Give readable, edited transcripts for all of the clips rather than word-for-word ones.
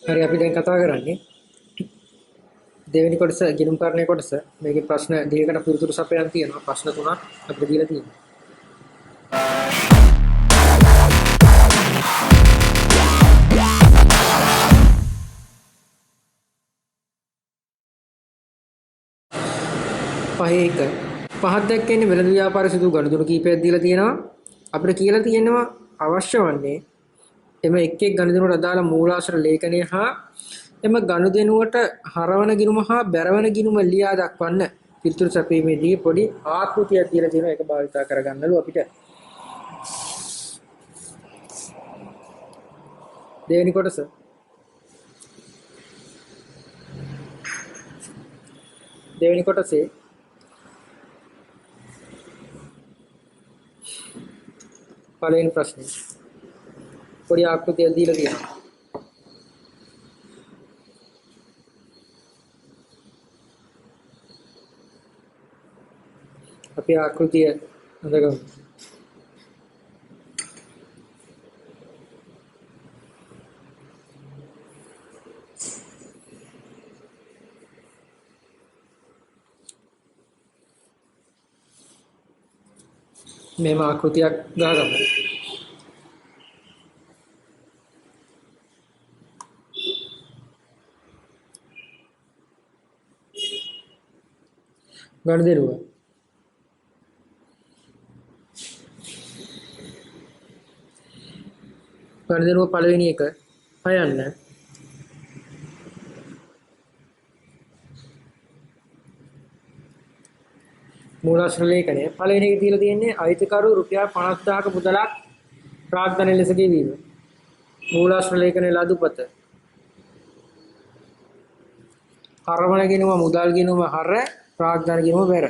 හරි අපි දැන් කතා කරන්නේ දෙවෙනි කොටස ගිණුම් කරණයේ කොටස. මේකේ ප්‍රශ්න දෙකකට පිළිතුරු සපයන් තියෙනවා. ප්‍රශ්න තුනක් අපිට දීලා තියෙනවා. පහේ එක. පහක් දැක්කන්නේ වෙළඳ ව්‍යාපාර සිදු ගනුදෙනු කීපයක් දීලා තියෙනවා. අපිට කියලා තියෙනවා අවශ්‍ය වන්නේ එම එක් එක් ගනුදෙනුවට අදාළ මූලාශ්‍ර ලේඛනය හා එම ගනුදෙනුවට හරවන ගිණුම හා බැරවන ගිණුම ලියා දක්වන්න. පිළිතුරු සැපීමේදී පොඩි ආකෘතියක් දීලා තියෙනවා. ඒක භාවිත කරගන්නලු අපිට. දෙවෙනි කොටස. දෙවෙනි කොටසේ පළවෙනි ප්‍රශ්නේ. පොඩි ආකෘතියක් දීලා තියෙනවා. අපි ආකෘතිය හඳගමු. මේම ආකෘතියක් ගහගමු. ගනුදෙනුව. ගනුදෙනුව පළවෙනි එක හයන්න. මූලාශ්‍ර ලේඛනය පළවෙනි එක දීලා තියෙන්නේ අයිතිකරු රුපියල් 50000ක මුදලක් ප්‍රාග්ධන ලෙස ගෙවීම. මූලාශ්‍ර ලේඛනයේ ලදුපත. හරවන ගිණුම මුදල් ගිණුම හර ප්‍රාග්ධන ගිණුම බැර.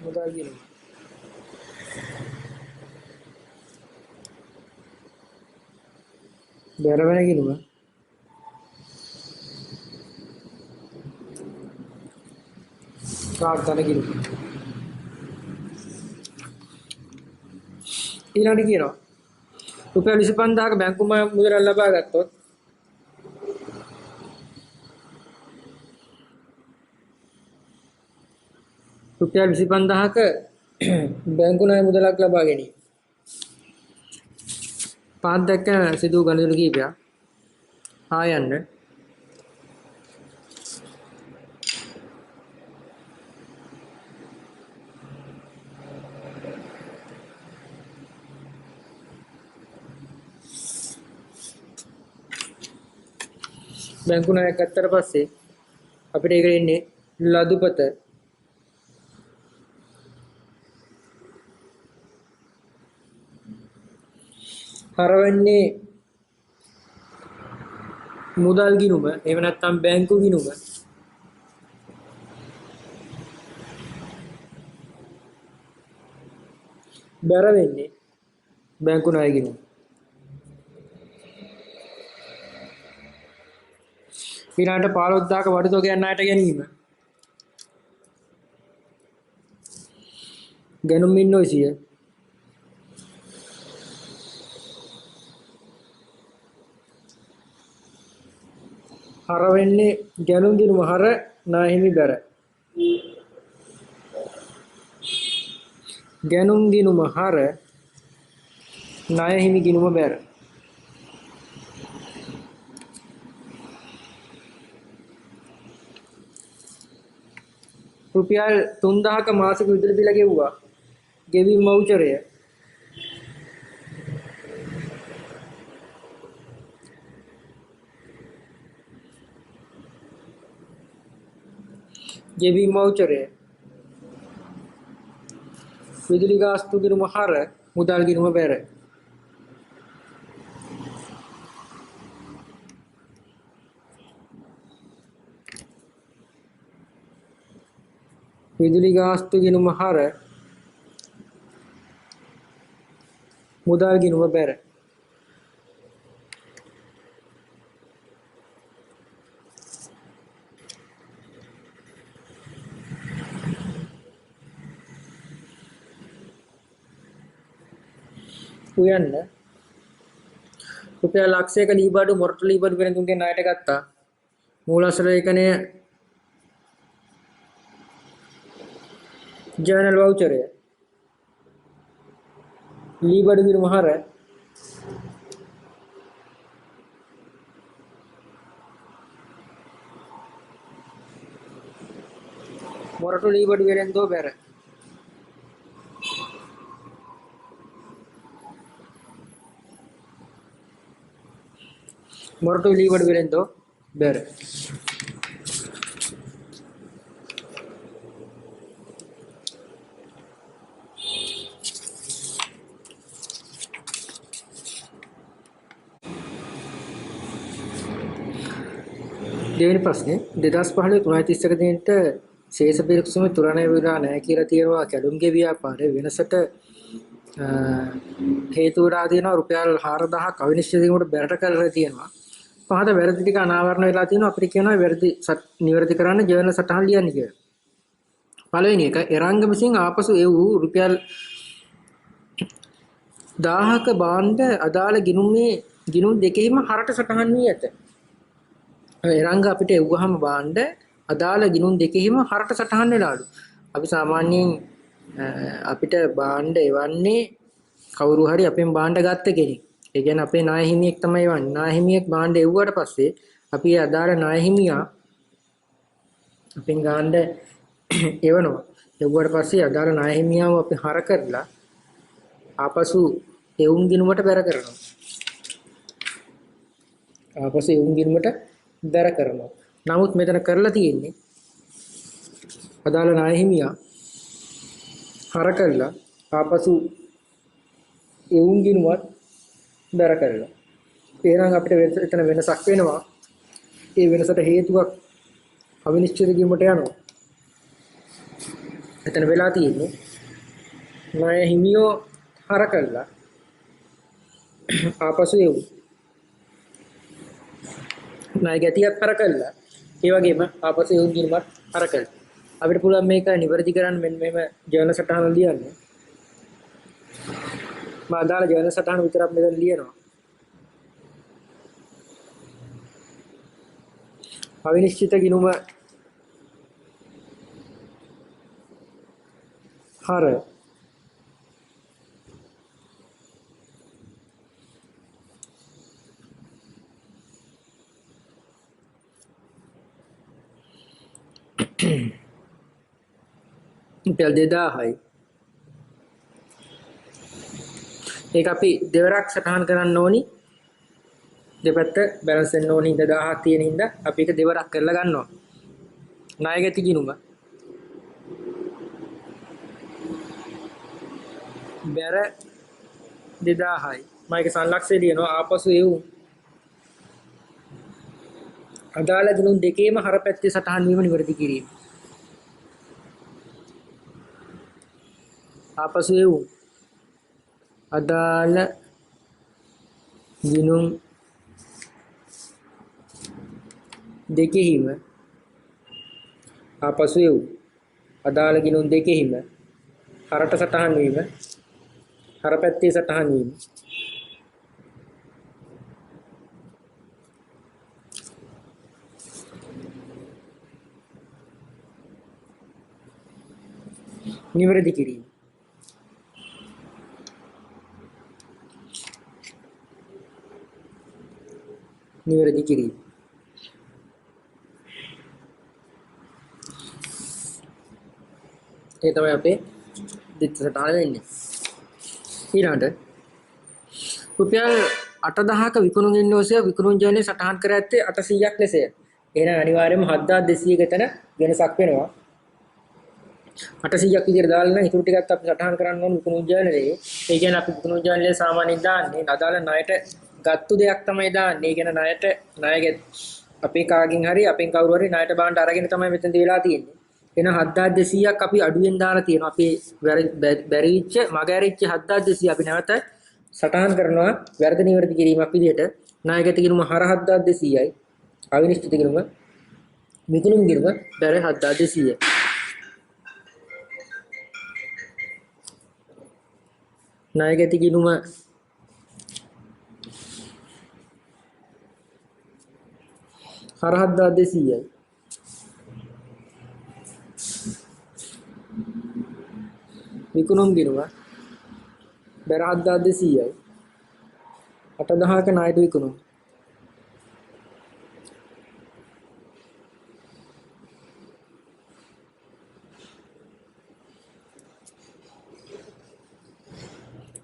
මුදල් ගිණුම බැරවන ගිණුම ප්‍රාග්ධන ගිණුම. ඊළඟට කියනවා රුපියල් 25000ක බැංකු මුදලක් ලබා ගත්තොත් රුපියල් 25000ක බැංකු ණය මුදලක් ලබා ගැනීම. පහක් දැක්ක සිදු ගනුදෙනු කීපයක්. ආයන්න. බැංකු ණයක් ගත්තට පස්සේ අපිට ඒකට එන්නේ ලදුපත. හරවන්නේ මුදල් ගිණුම එහෙම නැත්නම් බැංකු ගිණුම. බැර වෙන්නේ බැංකු ණය ගිණුම. ඊළඟට 15000ක වඩු තොගයක් ණයට ගැනීම. ගැනුම් ඉන්වොයිසිය. හර වෙන්නේ ගැනුම් ගිණුම හර ණය හිමි බැර. ගැනුම් ගිණුම හර ණය හිමි ගිණුම බැර. රුපියල් 3000ක මාසික විදුලි බිල ගෙවුවා. ගෙවීම් වවුචරය. ගෙවීම් වවුචරය. විදුලි ගාස්තු ගිණුම හර මුදල් ගිණුම බැර. විදුලි ගාස්තු ගිණුම හර මුදල් ගිණුම බැර. උයන්න රුපියල් ලක්ෂයක ලීබඩු මොරටු ලීබඩු වෙනතුන්ගේ ණයට ගත්තා. මූලාශ්‍ර ලේඛනය ජර්නල් වවුචරය ලීබඩු විරුමහර මොරටු ලීබඩු වෙරෙන්දෝ බැර මොරටු ලීබඩු වෙරෙන්දෝ බැර දෙවෙනි ප්‍රශ්නේ 2015 3:31 දිනට ශේෂ පිරික්සුමේ තුරණය වෙලා නැහැ කියලා තියෙනවා කැඩුම්ගේ ව්‍යාපාරයේ වෙනසට හේතු වඩා තියෙනවා රුපියල් 4000ක් අවිනිශ්චිත දීමකට බැරට කරලා තියෙනවා පහත වැරදි ටික අනාවරණ වෙලා තියෙනවා අපිට කියනවා වැරදි නිවැරදි කරන්න ජර්නල් සටහන් ලියන්න කියලා පළවෙනි එක එරංග විසින් ආපසු එව් රුපියල් 1000ක බාණ්ඩ අදාළ ගිණුම් දෙකෙහිම හරට සටහන් වී ඇත එරංග අපිට එව්වහම බාණ්ඩ අදාළ ගිණුම් දෙකෙහිම හරට සටහන් වෙලාලු. අපි සාමාන්‍යයෙන් අපිට බාණ්ඩ එවන්නේ කවුරු හරි අපෙන් බාණ්ඩ ගත්ත කෙනෙක්. ඒ කියන්නේ අපේ නාය හිමියෙක් තමයි එවන්නේ. නාය හිමියෙක් බාණ්ඩ එව්වට පස්සේ අපි අදාළ නාය හිමියා අපෙන් ගාණ්ඩ එවනවා. එව්වට පස්සේ අදාළ නාය හිමියාව අපි හර කරලා ආපසු එවුම් ගිණුමට බැර කරනවා. ආපසු එවුම් ගිණුමට බැර කරනවා. නමුත් මෙතන කරලා තියෙන්නේ අදාළ නාය හිමියා හර කරලා ආපසු එවුන් ගිනුවත් බැර කරලා. එහෙනම් අපිට එතන වෙනසක් වෙනවා. ඒ වෙනසට හේතුවක් අවිනිශ්චිත ගිමුට යනවා. එතන වෙලා තියෙන්නේ නාය හිමියෝ හර කරලා ආපසු එවුන් නාය ගැතියත් හර කරලා ඒ වගේම ආපසු එවුන් ගිනුමත් හර කරලා අපිට පුළුවන් මේක නිවැරදි කරන්න මෙන්න මේම ජර්නල් සටහන ලියන්න. මම අදාළ ජර්නල් සටහන විතරක් මෙතන ලියනවා. අවිනිශ්චිත ගිණුම හර රුපියල් 2000යි. ඒක අපි දෙවරක් සටහන් කරන්න ඕනි. දෙපැත්ත බැලන්ස් වෙන්න ඕනි. 1000ක් තියෙන හින්දා අපි ඒක දෙවරක් කරලා ගන්නවා. ණයගැති ගිණුම බැර 2000යි. මම ඒක සංලක්ෂය ලියනවා ආපසු එවුම් අදාළ ගිණුම් දෙකේම හර පැත්තේ සටහන් වීම නිවැරදි කිරීම. ආපසු එවුම් අදාළ ගිණුම් දෙකෙහිම ආපසු එවුම් අදාළ ගිණුම් දෙකෙහිම හරට සටහන් වීම හර පැත්තේ සටහන් වීම නිවැරදි කිරීම. නිවැරදි කිරීම. ඒ තමයි අපේ දිත්ත සටහන වෙන්නේ. ඊළඟට රුපියල් 8000ක විකුණුම් ඉන්වෝයිස් විකුණුම් ජර්නල් සටහන් කර ඇත්තේ 800ක් ලෙසය. එහෙනම් අනිවාර්යයෙන්ම 7200 ක තැන වෙනසක් වෙනවා. 800ක් විදිහට දාලා නම් ඊටු ටිකත් අපි සටහන් කරන්න ඕන විකුණුම් ජර්නලේ. ඒ කියන්නේ අපි විකුණුම් ජර්නලේ සාමාන්‍යයෙන් දාන්නේ අදාළ ණයට ගත්තු දෙයක් තමයි දාන්නේ. ඒ කියන්නේ ණයට ණය අපේ කාගෙන් හරි අපෙන් කවුරු හරි ණයට බාණ්ඩ අරගෙන තමයි මෙතනදී වෙලා තියෙන්නේ. එන 7200ක් අපි අඩුවෙන් දාලා තියෙනවා. අපි බැරිවිච්ච මගහැරිච්ච 7200 අපි නැවත සටහන් කරනවා වැරදි නිවැරදි කිරීමක් විදිහට. ණයගැති ගිණුම හර 7200යි. අවිනිශ්චිත ගිණුම විකුණුම් ගිණුම බැර 7200යි. ණයගැති ගිණුම හර 7200යි. විකුණුම් ගිණුම බැර 7200යි. 8000ක ණයට විකුණුම්.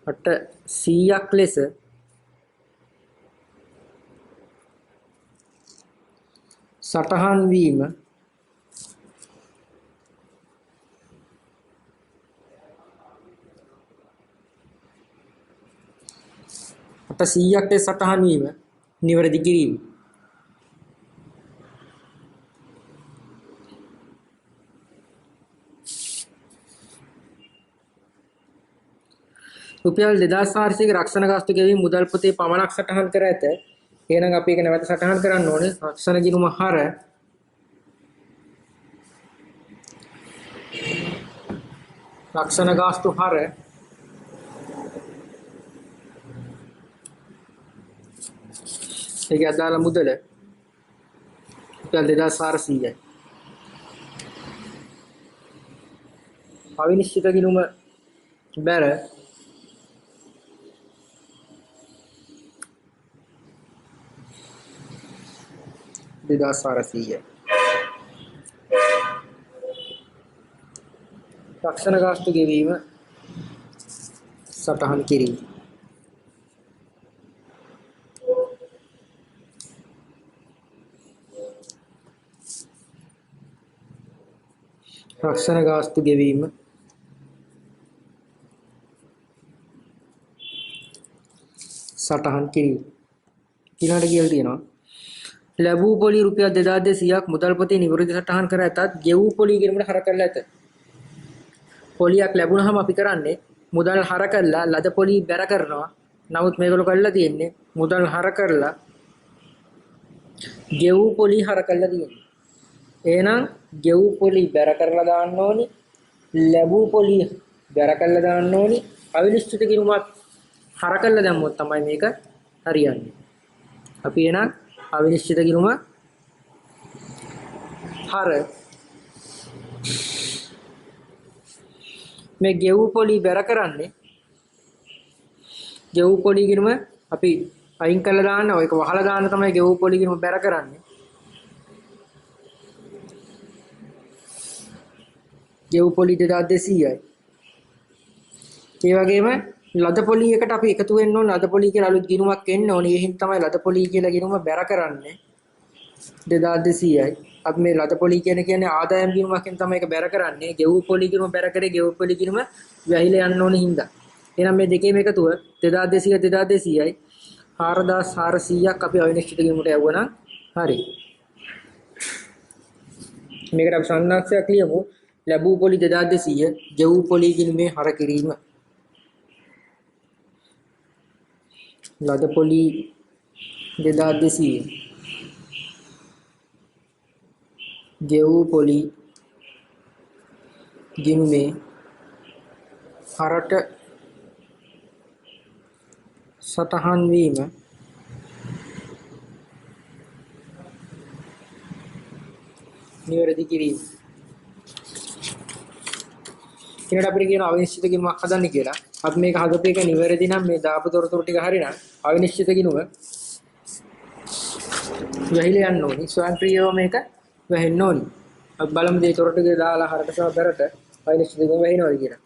අට 100ක් ලෙස සටහන් වීම අට 100ක් ලෙස සටහන් වීම නිවැරදි කිරීම. රුපියල් 2400ක රක්ෂණ ගාස්තු ගෙවීම මුදල් පොතේ පමණක් සටහන් කර ඇත. එහෙනම් අපි ඒක නැවත සටහන් කරන්න ඕනේ. රක්ෂණ ගිණුම හර රක්ෂණ ගාස්තු හර ඒකේ අදාළ මුදල රුපියල් 2400යි. අවිනිශ්චිත ගිණුම බැර ₹2400. රක්ෂණ ගාස්තු ගෙවීම සටහන් කිරීම. රක්ෂණ ගාස්තු ගෙවීම සටහන් කිරීම. ඊළඟට කියලා තියෙනවා ලැබූ පොලි රුපියල් 2200ක් මුදල් පොතේ නිවැරදි සටහන් කර ඇතත් ගෙවූ පොලි ගිණුමට හර කරලා ඇත. පොලියක් ලැබුණාම අපි කරන්නේ මුදල් හර කරලා ලද පොලි බැර කරනවා. නමුත් මේගොල්ලෝ කරලා තියෙන්නේ මුදල් හර කරලා ගෙවූ පොලි හර කරලා තියෙන්නේ. එහෙනම් ගෙවූ පොලි බැර කරලා දාන්න ඕනි. ලැබූ පොලි බැර කරලා දාන්න ඕනි. අවිනිශ්චිත ගිණුමත් හර කරලා දැම්මොත් තමයි මේක හරියන්නේ. අපි එහෙනම් අවිනිශ්චිත ගිණුම හර මේ ගෙවූ පොලි බැර කරන්නේ ගෙවූ පොලි ගිණුම අපි අයින් කරලා දාන්න ඔයක වහලා දාන්න තමයි ගෙවූ පොලි ගිණුම බැර කරන්නේ. ගෙවූ පොලි 2200යි. ඒ වගේම ලද පොලි එකට අපි එකතු වෙන්න ඕන ලද පොලි කියලා අලුත් ගිණුමක් එන්න ඕනේ. ඒ හින්දා තමයි ලද පොලි කියලා ගිණුම බැර කරන්නේ 2200යි. අපි මේ ලද පොලි කියන්නේ ආදායම් ගිණුමකින් තමයි ඒක බැර කරන්නේ. ගෙවූ පොලි ගිණුම බැර කරේ ගෙවූ පොලි ගිණුම වැහිලා යන්න ඕනේ හින්දා. එහෙනම් මේ දෙකේම එකතුව 2200යි 4400ක් අපි අවිනිශ්චිත ගිණුමට යවුවා නම් හරි. මේකට අපි සංඥාක්ෂයක් ලියමු. ලැබූ පොලි 2200 ගෙවූ පොලි ගිණුමේ හර කිරීම. ලද පොලි 2200 ගෙවූ පොලි ගිණුමේ හරට සටහන් වීම නිවැරදි කිරීම. ඊට අපිට කියන අවිනිශ්චිත ගිණුමක් හදන්න කියලා. අපි මේක හදපු එක නිවැරදි නම් මේ දාපු තොරතුරු ටික හරිනම් අවිනිශ්චිත ගිණුම වැහිලා යන්න ඕනි. ස්වයංක්‍රීයව මේක වැහෙන්න ඕනි. අපි බලමු මේ තොරතුරු ටික දාලා හරට සහ බැරට අවිනිශ්චිත ගිණුම වැහිනවද කියලා.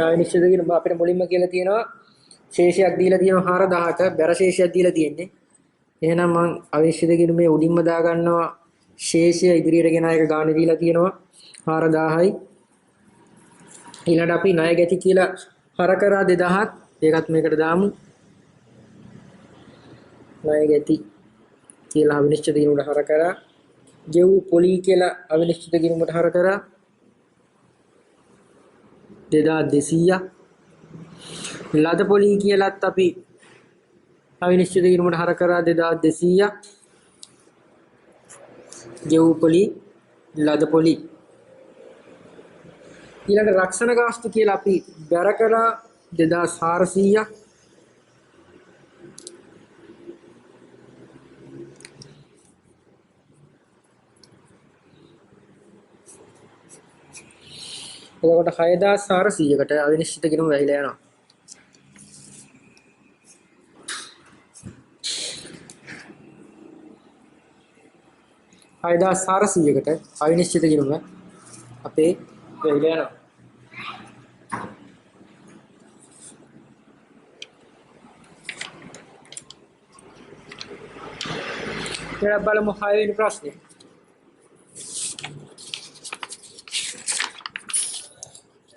අවිනිශ්චිත ගිණුම අපිට මුලින්ම කියලා තියෙනවා ශේෂයක් දීලා තියෙනවා 4000ක බැර ශේෂයක් දීලා තියෙන්නේ. එහෙනම් මම අවිනිශ්චිත ගිණුමේ උඩින්ම දා ගන්නවා ශේෂය ඉදිරියට ගෙන එක ගාණ දීලා තියෙනවා 4000යි. ඊළඟට අපි ණය ගැති කියලා හර කරා 2000ක් ඒකත් මේකට දාමු. ණය ගැති කියලා අවිනිශ්චිත ගිණුමට හර කරා ගෙවූ පොලි කියලා අවිනිශ්චිත ගිණුමට හර කරා 2200ක් ලද පොලි කියලාත් අපි අවිනිශ්චිත ගිණුමට හර කරා 2200ක් ගෙවූ පොලි ලද පොලි. ඊළඟ රක්ෂණ ගාස්තු කියලා අපි බැර කරා 2400ක්. එතකොට 6400කට අවිනිශ්චිත ගිණුම වැහිලා යනවා. හයදා 400කට අවිනිශ්චිත ගිණුම අපේ වැහිලා යනවා. ඊළඟ බලමු 6 වෙනි ප්‍රශ්නේ.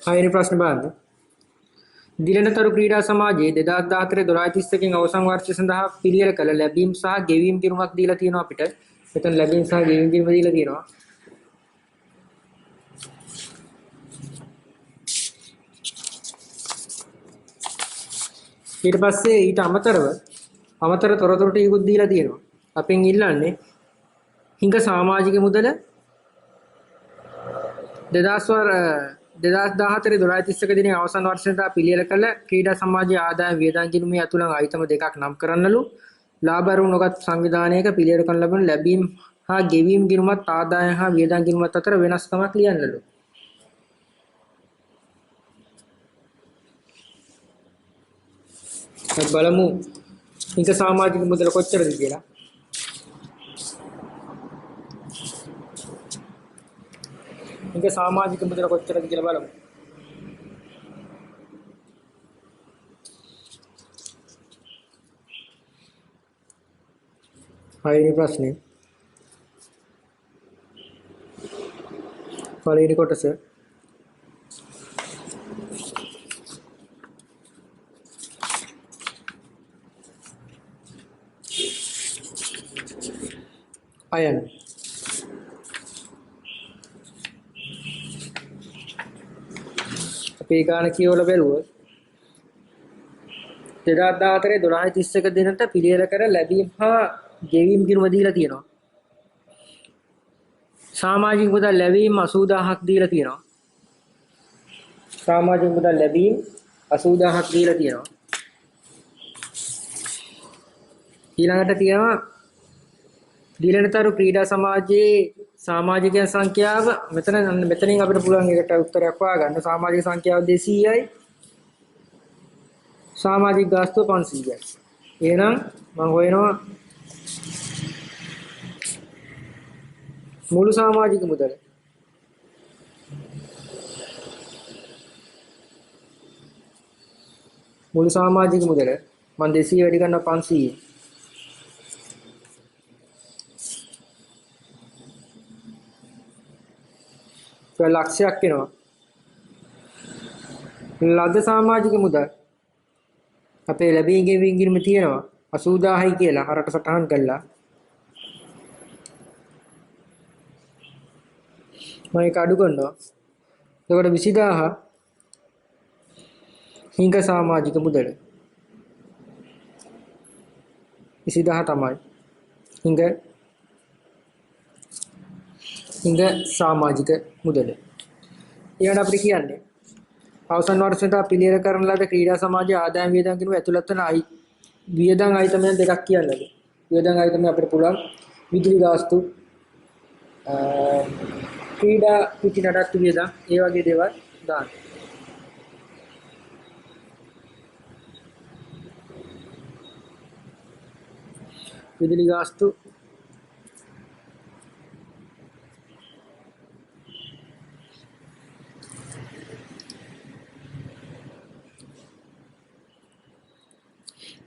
6 වෙනි ප්‍රශ්නේ බලන්න. දිලනතරු ක්‍රීඩා සමාජයේ 2014 12:31 කින් අවසන් වර්ෂය සඳහා පිළියෙල කළ ලැබීම් සහ ගෙවීම් ගිණුමක් දීලා තියෙනවා අපිට. මෙතන ලැබීම් සහ ගෙවීම් ගිණුම දීලා තියෙනවා. ඊට පස්සේ ඊට අමතර තොරතුරු ටිකකුත් දීලා තියෙනවා. අපෙන් ඉල්ලන්නේ හිඟ සමාජික මුදල 2014 12:31 දිනේ අවසන් වර්ෂයට පිළියෙල කළ ක්‍රීඩා සමාජයේ ආදායම් වියදම් ගිණුමේ අතුලන් අයිතම දෙකක් නම් කරන්නලු. ලාභරු නොගත් සංවිධානයක පිළියෙල කරන ලබන ලැබීම් හා ගෙවීම් ගිණුමත් ආදායම් හා වියදම් ගිණුමත් අතර වෙනස්කමක් ලියන්නලු. බලමු හිඟ සමාජික මුදල කොච්චරද කියලා. හිඟ සමාජික මුදල කොච්චරද කියලා බලමු. හයවෙනි ප්‍රශ්නේ. පළවෙනි කොටස. අයන්. අපි ගාන කියවලා බැලුවොත් 2014 12:31 දිනට පිළියෙල කර ලැබීම් හා ගෙවීම් ගිණුම දීලා තියෙනවා. සමාජික මුදල් ලැබීම් 80000ක් දීලා තියෙනවා. සමාජික මුදල් ලැබීම් 80000ක් දීලා තියෙනවා. ඊළඟට තියෙනවා දිලනතරු ක්‍රීඩා සමාජයේ සමාජිකයන් සංඛ්‍යාව මෙතනින් අපිට පුළුවන් එකට උත්තරයක් හොයාගන්න. සමාජික සංඛ්‍යාව 200යි. සමාජික ගාස්තුව 500යි. එහෙනම් මම හොයනවා මුළු සමාජික මුදල. මුළු සමාජික මුදල මම 200 වැඩි කරනවා 500. ලක්ෂයක් වෙනවා. ලද සමාජික මුදල් අපේ ලැබී ගෙවීම් ගිණුම තියෙනවා 80000යි කියලා හරට සටහන් කළා. මම ඒක අඩු කරනවා. එතකොට 20000 හිඟ සමාජික මුදල 20000 තමයි. හිඟ සමාජික මුදල. ඊළඟ අපිට කියන්නේ අවසන් වර්ෂයට පිළියෙල කරන ලද ක්‍රීඩා සමාජයේ ආදායම් වියදම් ගිණුම ඇතුළත් වන වියදම් අයිතමයන් දෙකක් කියන්නද. වියදම් අයිතම අපිට පුළුවන් විදුලි ගාස්තු, ක්‍රීඩා පිටි නඩත්තු වියදම්, ඒ වගේ දේවල් දාන්න. විදුලි ගාස්තු,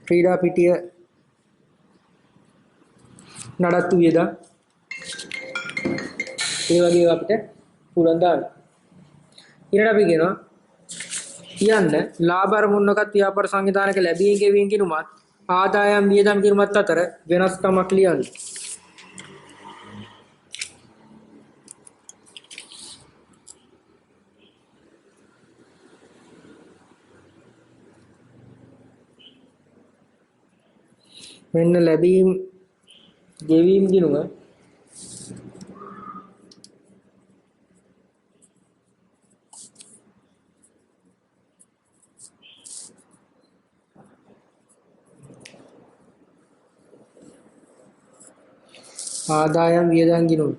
ක්‍රීඩා පිටිය නඩත්තු වියදම්, ඒ වගේ අපිට පුළුවන් දාන්න. ඊළඟට අපි කියන්න ලාභ අරමුණකට ව්‍යාපාර සංවිධානයක ලැබී ගෙවීම් ගිණුමත් ආදායම් වියදම් ගිණුමත් අතර වෙනස්කමක් ලියන්න. මෙන්න ලැබීම් ගෙවීම් ගිණුම ආදායම් වියදම් ගිණුම්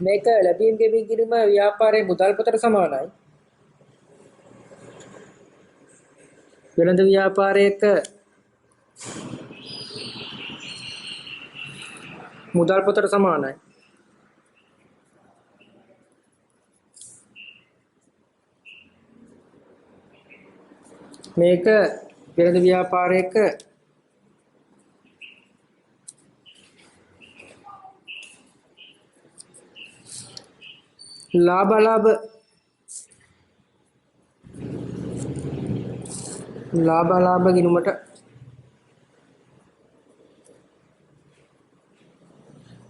මේක ලැබීම් ගෙවීම් කිරීම ව්‍යාපාරයේ මුදල් පොතට සමානයි. වෙළඳ ව්‍යාපාරයක මුදල් පොතට සමානයි. මේක වෙළඳ ව්‍යාපාරයක ලාභ ගිණුමට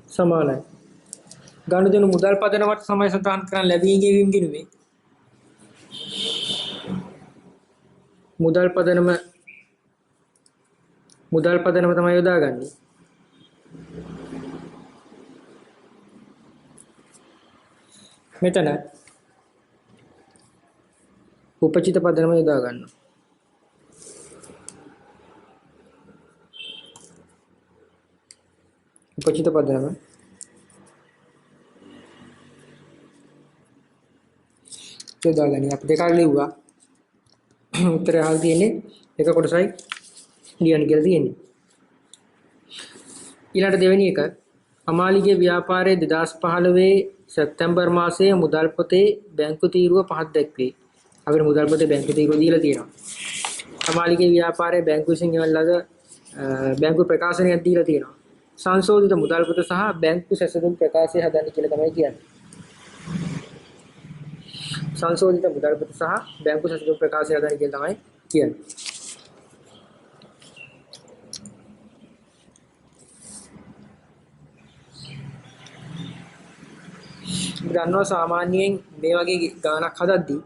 සමානයි. ගනුදෙනු මුදල් පදනමට සමය සටහන් කරන ලැබීම් ගෙවීම් ගිණුමේ මුදල් පදනම තමයි යොදාගන්නේ. මෙතන උපචිත පදනම යොදා ගන්නවා. උපචිත පදනම යොදා ගන්න. අපි දෙකක් ලිව්වා. උත්තරය අහලා තියෙන්නේ එක කොටසයි ලියන්න කියලා තියෙන්නේ. ඊළඟ දෙවෙනි එක අමාලිගේ ව්‍යාපාරයේ 2015 සැප්තැම්බර් මාසයේ මුදල් පොතේ බැංකු තීරුව පහක් දැක්වේ. අපිට මුදල් පොතේ බැංකු තීරුව දීලා තියෙනවා. අමාලිගේ ව්‍යාපාරයේ බැංකු විසින් ගෙවන ලද බැංකු ප්‍රකාශනයක් දීලා තියෙනවා. සංශෝධිත මුදල් පොත සහ බැංකු සැසඳුම් ප්‍රකාශය හදන්න කියලා තමයි කියන්නේ. සංශෝධිත මුදල් පොත සහ බැංකු සැසඳුම් ප්‍රකාශය හදන්න කියලා තමයි කියන්නේ. දන්නවා සාමාන්‍යයෙන් මේ වගේ ගාණක් හදද්දී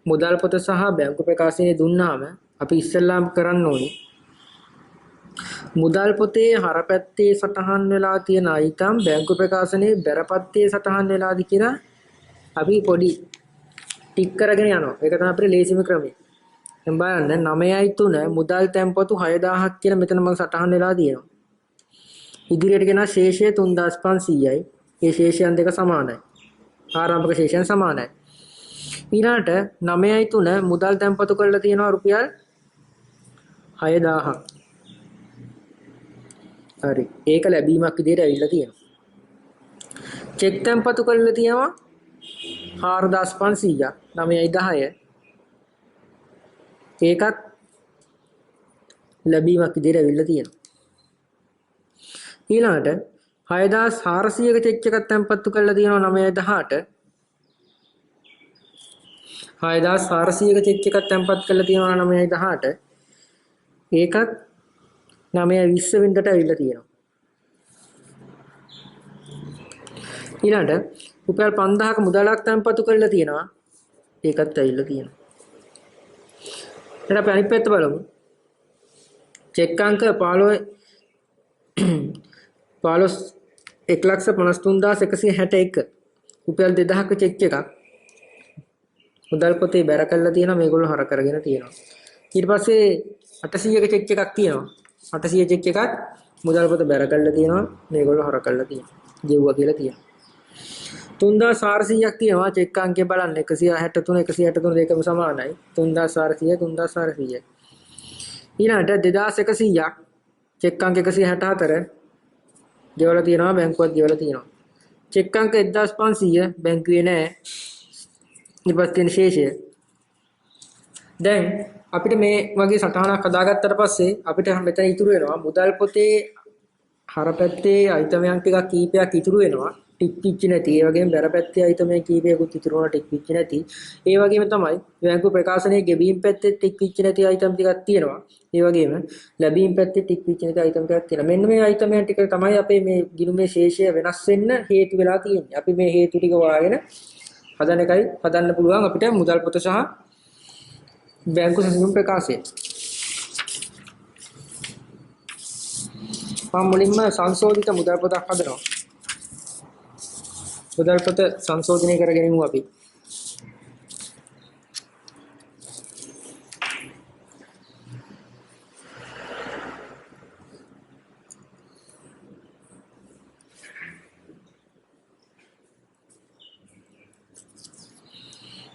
මුදල් පොත සහ බැංකු ප්‍රකාශනය දුන්නාම අපි ඉස්සෙල්ලාම කරන්න ඕනේ මුදල් පොතේ හරපැත්තේ සටහන් වෙලා තියෙන අයිටම් බැංකු ප්‍රකාශනයේ බැරපත්තේ සටහන් වෙලාද කියලා අපි පොඩි ටික් කරගෙන යනවා. ඒක තමයි අපේ ලේසිම ක්‍රමය. දැන් බලන්න 9.3 මුදල් තැන්පතු 6000ක් කියලා මෙතන මම සටහන් වෙලා තියෙනවා. ඉදිරියට ගෙන ශේෂය 3500යි. ඒ ශේෂයන් දෙක සමානයි. ආරම්භක ශේෂයන් සමානයි. ඊළාට 9.3 මුදල් තැන්පතු කරලා තියෙනවා රුපියල් 6000ක්. හරි. ඒක ලැබීමක් විදිහට ඇවිල්ලා තියෙනවා. චෙක් තැන්පතු කරලා තියෙනවා 4500ක් 9.10. ඒකත් ලැබීමක් විදිහට ඇවිල්ලා තියෙනවා. ඊළාට 6400ක චෙක් එකක් තැන්පතු කරලා තියෙනවා 9.18. 6400ක චෙක් එකක් තැන්පත් කරලා තියෙනවා 9.18. ඒකත් 9.20 වෙනිදාට ඇවිල්ලා තියෙනවා. ඊළඟට රුපියල් 5000ක මුදලක් තැන්පතු කරලා තියෙනවා. ඒකත් ඇවිල්ලා තියෙනවා. ඊට අපි අනිත් පැත්ත බලමු. චෙක් අංක 1,53,161 රුපියල් 2000ක චෙක් එකක් මුදල් පොතේ බැර කරලා තියෙනවා. මේගොල්ලෝ හර කරගෙන තියෙනවා. ඊට පස්සේ 800ක චෙක් එකක් තියෙනවා. 800 චෙක් එකක් මුදල් පොත බැර කරලා තියෙනවා. මේගොල්ලෝ හර කරලා තියෙනවා. ගෙව්වා කියලා තියෙනවා. 3400ක් තියෙනවා. චෙක් අංකය බලන්න 163 163 දෙකම සමානයි. 3400 3400. ඊළඟට 2100ක් චෙක් අංක 164 ගෙවලා තියෙනවා. බැංකුවත් ගෙවලා තියෙනවා. චෙක් අංක 1500 බැංකුවේ නැහැ. ඊට පස්සේ ශේෂය. දැන් අපිට මේ වගේ සටහනක් හදාගත්තට පස්සේ අපිට මෙතන ඉතුරු වෙනවා මුදල් පොතේ හරපැත්තේ අයිතමයන් ටිකක් කීපයක් ඉතුරු වෙනවා. ටික් පිච්චි නැති. ඒ වගේම බැරපැත්තේ අයිතමයන් කීපයකුත් ඉතුරු වෙනවා ටික් පිච්චි නැති. ඒ වගේම තමයි බැංකු ප්‍රකාශනයේ ගෙවීම් පැත්තේ ටික් පිච්චි නැති අයිතම් ටිකක් තියෙනවා. ඒ වගේම ලැබීම් පැත්තේ ටික් පිච්චි නැති අයිතම් ටිකක් තියෙනවා. මෙන්න මේ අයිතමයන් ටික තමයි අපේ මේ ගිණුමේ ශේෂය වෙනස් වෙන්න හේතු වෙලා තියෙන්නේ. අපි මේ හේතු ටික හොයාගෙන හදන්න පුළුවන් අපිට මුදල් පොත සහ බැංකු සැසඳුම් ප්‍රකාශය. මම මුලින්ම සංශෝධිත මුදල් පොතක් හදනවා. මුදල් පොත සංශෝධනය කරගෙනමු අපි.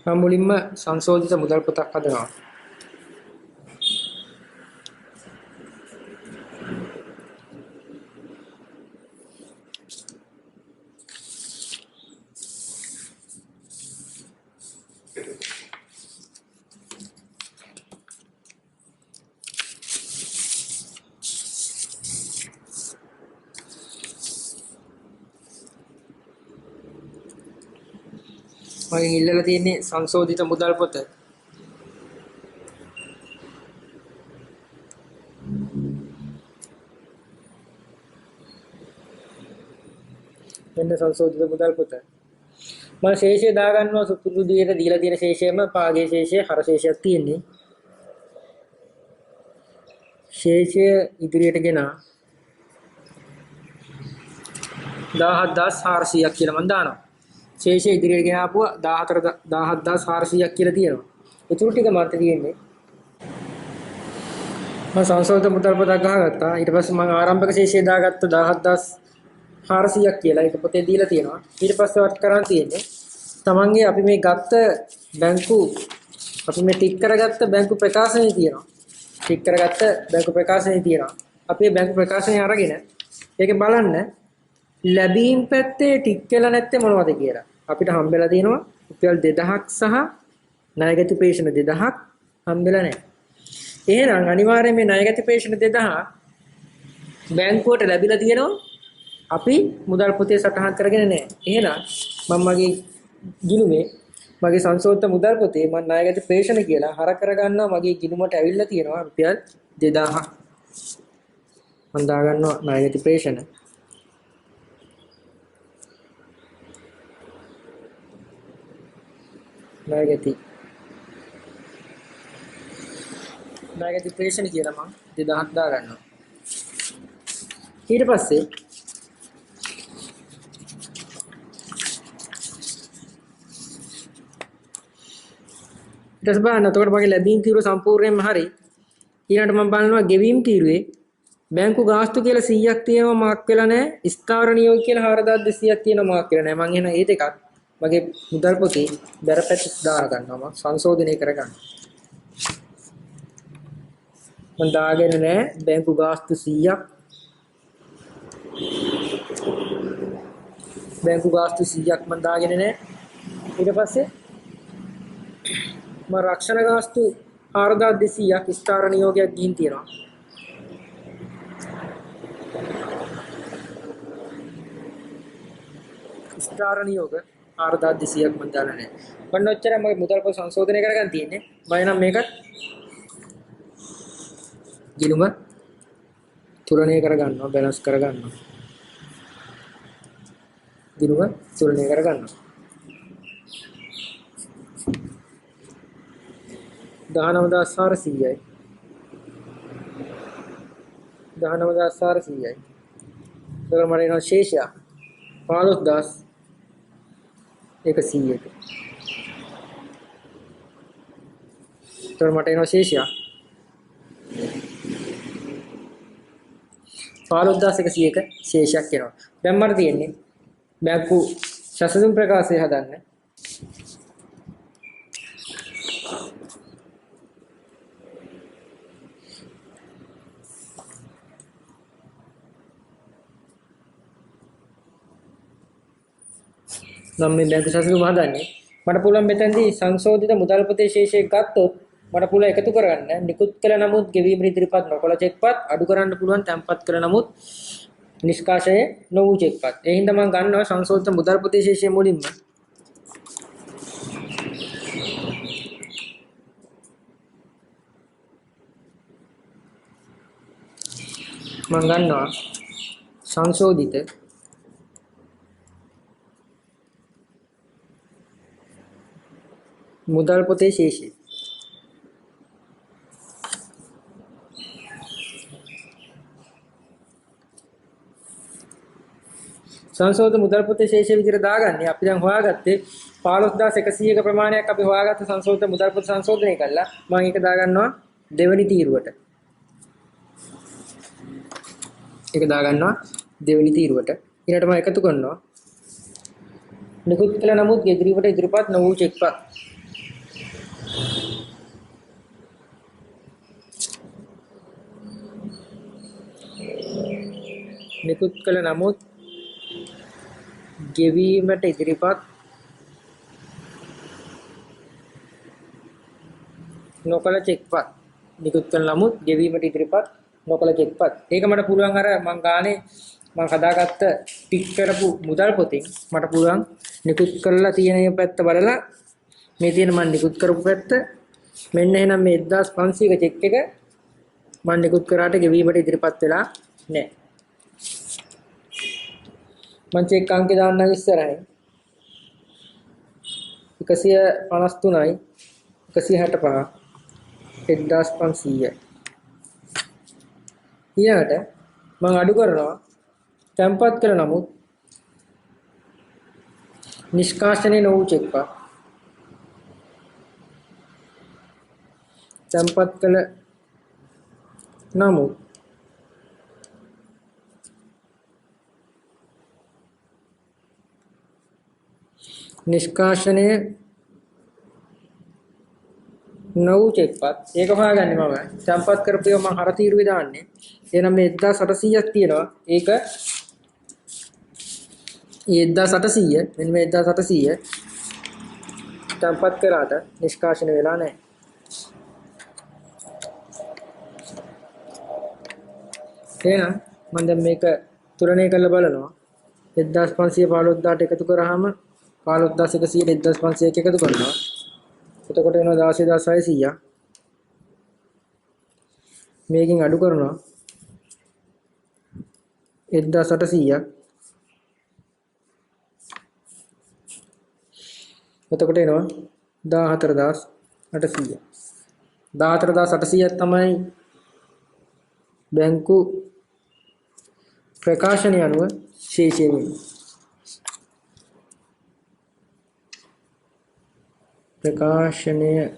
මම මුලින්ම සංශෝධිත මුදල් පොතක් හදනවා. මගෙන් ඉල්ලලා තියෙන්නේ සංශෝධිත මුදල් පොත. මෙන්න සංශෝධිත මුදල් පොත. මම ශේෂය දාගන්නවා සුපුරුදු විදියට දීලා තියෙන ශේෂයම පාගේ ශේෂය හර ශේෂයක් තියෙන්නේ. ශේෂය ඉදිරියට ගෙන 17400ක් කියලා මම දානවා. ශේෂය ඉදිරියට ගෙන ආපුවා 17400ක් කියලා තියෙනවා. ඒතුළු ටික මට තියෙන්නේ. මම සංශෝධිත මුදල් පොතක් ගහගත්තා. ඊට පස්සේ මම ආරම්භක ශේෂය දාගත්ත 17400ක් කියලා ඒක පොතේ දීලා තියෙනවා. ඊට පස්සේ වට කරන් තියෙන්නේ තමන්ගේ අපි මේ ගත්ත බැංකු අපි මේ ටික් කරගත්ත බැංකු ප්‍රකාශනයේ තියෙනවා. ටික් කරගත්ත බැංකු ප්‍රකාශනයේ තියෙනවා. අපි මේ බැංකු ප්‍රකාශනය අරගෙන ඒකේ බලන්න ලැබීම් පැත්තේ ටික් වෙලා නැත්තේ මොනවද කියලා. අපිට හම්බෙලා තියෙනවා රුපියල් 2000ක් සහ ණයගැති ප්‍රේෂණ 2000ක් හම්බෙලා නැහැ. එහෙනම් අනිවාර්යයෙන් මේ ණයගැති ප්‍රේෂණ 2000 බැංකුවට ලැබිලා තියෙනවා. අපි මුදල් පොතේ සටහන් කරගෙන නැහැ. එහෙනම් මම මගේ ගිණුමේ මගේ සංශෝධිත මුදල් පොතේ මම ණයගැති ප්‍රේෂණ කියලා හර කරගන්නවා. මගේ ගිණුමට ඇවිල්ලා තියෙනවා රුපියල් 2000ක්. මම දාගන්නවා ණයගැති ප්‍රේෂණ. ණයගැති ප්‍රේෂණ කියලා මම 2000ක් දාගන්නවා. ඊට පස්සේ ඊට බලන්න එතකොට මගේ ලැබීම් තීරුව සම්පූර්ණයෙන්ම හරි. ඊළඟට මම බලනවා ගෙවීම් තීරුවේ බැංකු ගාස්තු කියලා 100ක් තියෙනවා මාක් වෙලා නැහැ. ස්ථාවර නියෝග කියලා 4200ක් තියෙනවා මාක් වෙලා නැහැ. මම එහෙනම් ඒ දෙකත් මගේ මුදල් පොතේ බැරපැත්තට දාලා ගන්නවා. මම සංශෝධනය කරගන්නවා. මම දාගෙන නැහැ බැංකු ගාස්තු 100ක්. බැංකු ගාස්තු 100ක් මම දාගෙන නැහැ. ඊට පස්සේ මම රක්ෂණ ගාස්තු 4200ක් ස්ථාවර නියෝගයක් ගිහින් තියෙනවා. ස්ථාවර නියෝග 4200ක් මම දාලා නැහැ. මම ඔච්චර මගේ මුදල් පොත සංශෝධනය කරගන්න තියෙන්නේ. මම නම් මේකත් ගිණුම තුලනය කරගන්නවා, බැලන්ස් කරගන්නවා. ගිණුම තුලනය කරගන්නවා. 19400යි 19400යි. ඒකම මට එනවා ශේෂය 15100ක. ඒතර මට එනවා ශේෂය 15100ක ශේෂයක් එනවා. දැන් මට තියෙන්නේ බැංකු සසඳුන් ප්‍රකාශය හදන්න. නම් මේ බැංකු සසඳුන් හදන්නේ මට පුළුවන් මෙතනදී සංශෝධිත මුදල් පොතේ ශේෂය ගත්තොත් මට පුළුවන් එකතු කරගන්න නිකුත් කළ නමුත් ගෙවීම ඉදිරිපත් නොකළ චෙක්පත් අඩු කරන්න පුළුවන් තැන්පත් කළ නමුත් නිෂ්කාශය නොවූ චෙක්පත්. ඒ හින්දා මම ගන්නවා සංශෝධිත මුදල් පොතේ ශේෂය මුලින්ම. මම ගන්නවා සංශෝධිත මුදල් පොතේ ශේෂය. සංශෝධිත මුදල් පොතේ ශේෂය විදිහට දාගන්නේ අපි දැන් හොයාගත්තේ 15100ක ප්‍රමාණයක් අපි හොයාගත්ත සංශෝධිත මුදල් පොත සංශෝධනය කළා. මම ඒක දාගන්නවා දෙවෙනි තීරුවට. ඒක දාගන්නවා දෙවෙනි තීරුවට. ඊළඟට මම එකතු කරනවා නිකුත් කළ නමුත් ඉදිරිපත් නොවූ චෙක්පත්. නිකුත් කළ නමුත් ගෙවීමට ඉදිරිපත් නොකළ චෙක්පත්. නිකුත් කළ නමුත් ගෙවීමට ඉදිරිපත් නොකළ චෙක්පත්. ඒක මට පුළුවන් අර මං ගානේ මං හදාගත්ත ටික් කරපු මුදල් පොතෙන් මට පුළුවන් නිකුත් කරලා තියෙන පැත්ත බලලා මේ තියෙන මං නිකුත් කරපු පැත්ත මෙන්න එහෙනම් මේ 1500ක චෙක් එක මං නිකුත් කරාට ගෙවීමට ඉදිරිපත් වෙලා නැහැ. මං චෙක් අංකේ දාන්නම් ඉස්සරහින් 153යි 165 1500. ඊළඟට මම අඩු කරනවා තැම්පත් කළ නමුත් නිෂ්කාශනය නොවූ චෙක්පත්. තැම්පත් කළ නමුත් නිෂ්කාශනය නොවූ චෙක්පත්. ඒක හොයාගන්නේ මම. තැම්පත් කරපියව මම හර තීරුවේ දාන්නේ. එහෙනම් මේ 1800ක් තියෙනවා. ඒක 1800 මෙන්න මේ 1800 තැම්පත් කරාට නිෂ්කාශන වෙලා නැහැ. එහෙනම් මම දැන් මේක තුලනය කරලා බලනවා. 1500 15000ට එකතු කරාම 15100 1500 එකතු කරනවා. එතකොට එනවා 16600. මේකෙන් අඩු කරනවා 1800ක්. එතකොට එනවා 14800. 14800ක් තමයි බැංකු ප්‍රකාශනය අනුව ශේෂය වෙන්නේ. ප්‍රකාශනය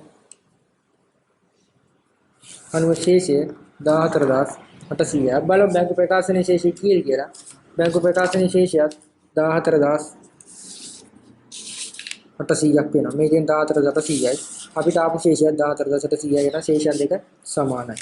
අනුව ශේෂය 14800. බලමු බැංකු ප්‍රකාශනයේ ශේෂය කීයද කියලා. බැංකු ප්‍රකාශනයේ ශේෂයත් 14800ක් වෙනවා. මේකෙන් 14800යි. අපිට ආපු ශේෂයත් 14800යි වෙනවා. ශේෂයන් දෙක සමානයි.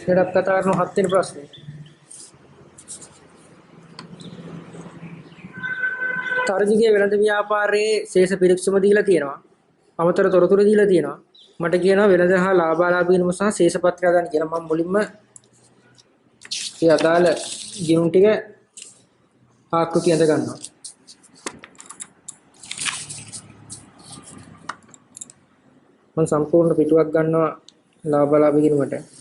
ඊට කතා කරන 7 වෙනි ප්‍රශ්නේ. තරජිගේ වෙළඳ ව්‍යාපාරයේ ශේෂ පිරික්සම දීලා තියෙනවා. අමතර තොරතුරු දීලා තියෙනවා. මට කියනවා වෙළඳ හා ලාභාලාභීන්ම සහ ශේෂ පත්‍රය දාන්න කියලා. මම මුලින්ම ඒ අදාළ ගිණුම් ටික ආකෘති අඳ ගන්නවා. මම සම්පූර්ණ පිටුවක් ගන්නවා ලාභාලාභ ගිණුමට.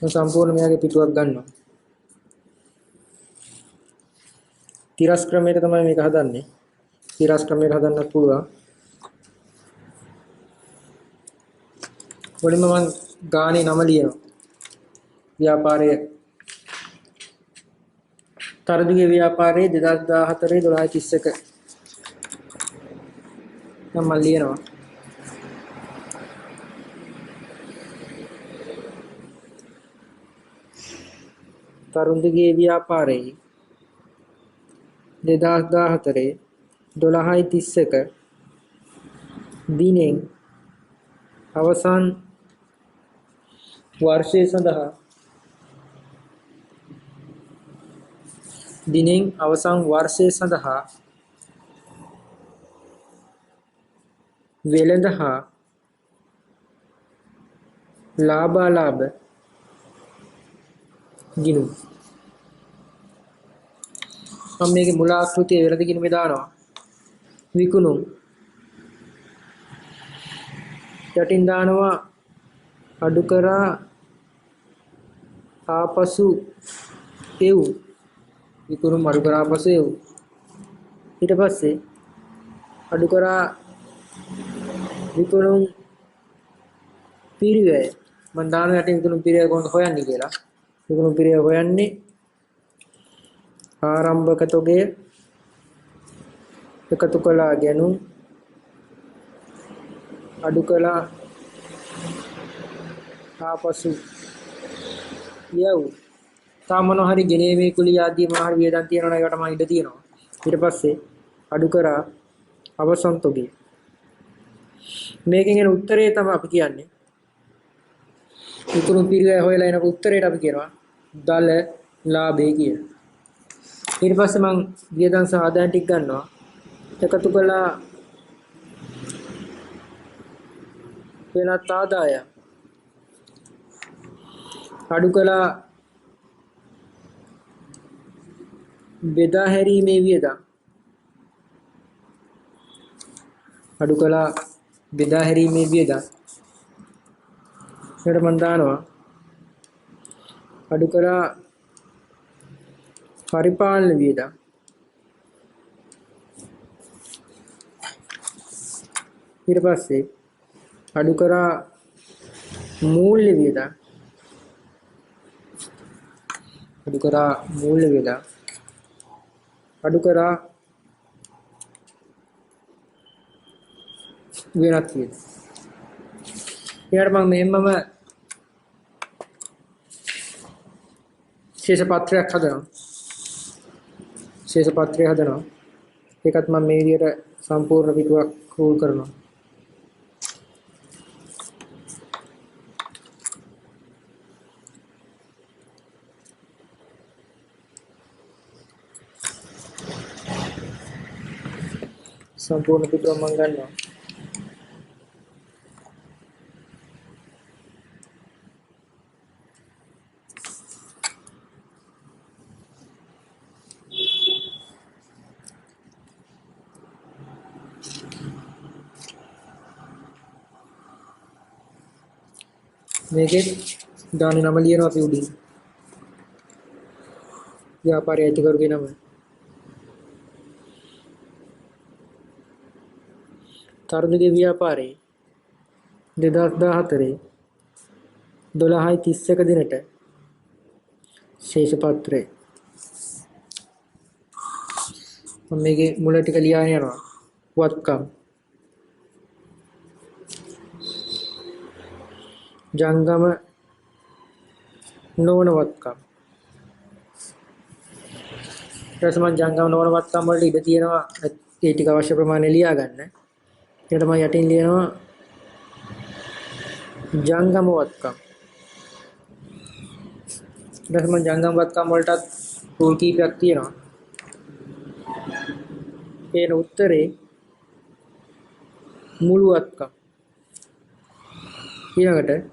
සම්පූර්ණ මෙයාගේ පිටුවක් ගන්නවා. තිරස් ක්‍රමයට තමයි මේක හදන්නේ. තිරස් ක්‍රමයට හදන්නත් පුළුවන්. මුලින්ම මම ගානේ නම ලියනවා. ව්‍යාපාරයේ තරදිගේ ව්‍යාපාරයේ 2014 12:31 මම ලියනවා. තරුන්දිගේ ව්‍යාපාරයේ 2014 12:31 දිනෙන් අවසන් වර්ෂය සඳහා වෙළඳ හා ලාභාලාභ ගිණුම්. මම මේකේ මුල ආකෘතිය වෙළඳ ගිණුමේ දානවා. විකුණුම් යටින් දානවා අඩු කරා ආපසු එව්. විකුණුම් අඩු කරා ආපසු එව්. ඊට පස්සේ අඩු කරා විකුණුම් පිරිවැය. මම දානවා යටින් විකුණුම් පිරිවැය කොහොමද හොයන්නේ කියලා. විකුණු පිරිය හොයන්නේ ආරම්භක තොගය එකතු කළා ගැනුම් අඩු කළා ආපසු යව් සාමන හරි ගෙනීමේ කුලිය ආදී මොන හරි වියදම් තියෙනවා ඒකට මම ඉඩ තියෙනවා ඊට පස්සේ අඩු කරා අවසන් තොගය මේකෙන් එන උත්තරේ තමයි අපි කියන්නේ විකුණු පිරිය හොයලා එන උත්තරේට අපි කියනවා දල ලාභය කියලා ඊට පස්සේ මම වියදම් සහ ආදායම් ටික ගන්නවා එකතු කළා වෙනත් ආදායම් අඩු කළා බෙදා හැරීමේ වියදම් අඩු කළා බෙදා හැරීමේ වියදම් ඊට මම දානවා අඩු කළා පරිපාලන වියදම් ඊට පස්සේ අඩු කරා මූල්‍ය වියදම් අඩු කරා මූල්‍ය වියදම් අඩු කරා වෙනත් වියදම් ඊට මම මෙහෙමම ශේෂ පත්‍රයක් හදනවා ශේෂ පත්‍රය හදනවා ඒකත් මම මේ විදිහට සම්පූර්ණ පිටුවක් රූල් කරනවා සම්පූර්ණ පිටුව මම ගන්නවා මේකේ දාන නම ලියනවා අපි උඩින් ව්‍යාපාරය අධිකරුගේ නම තරුණගේ ව්‍යාපාරේ 2014 12:31 දිනට ශේෂ පත්‍රය මම මේකේ මුල ටික ලියාගෙන යනවා වත්කම් ජංගම නොවන වත්කම් ඊට සමන් ජංගම නොවන වත්කම් වලට ඉඩ තියෙනවා ඒ ටික අවශ්‍ය ප්‍රමාණය ලියා ගන්න ඊට මම යටින් ලියනවා ජංගම වත්කම් ඊට සමන් ජංගම වත්කම් වලටත් රූල් කීපයක් තියෙනවා ඒන උත්තරේ මුළු වත්කම් ඊළඟට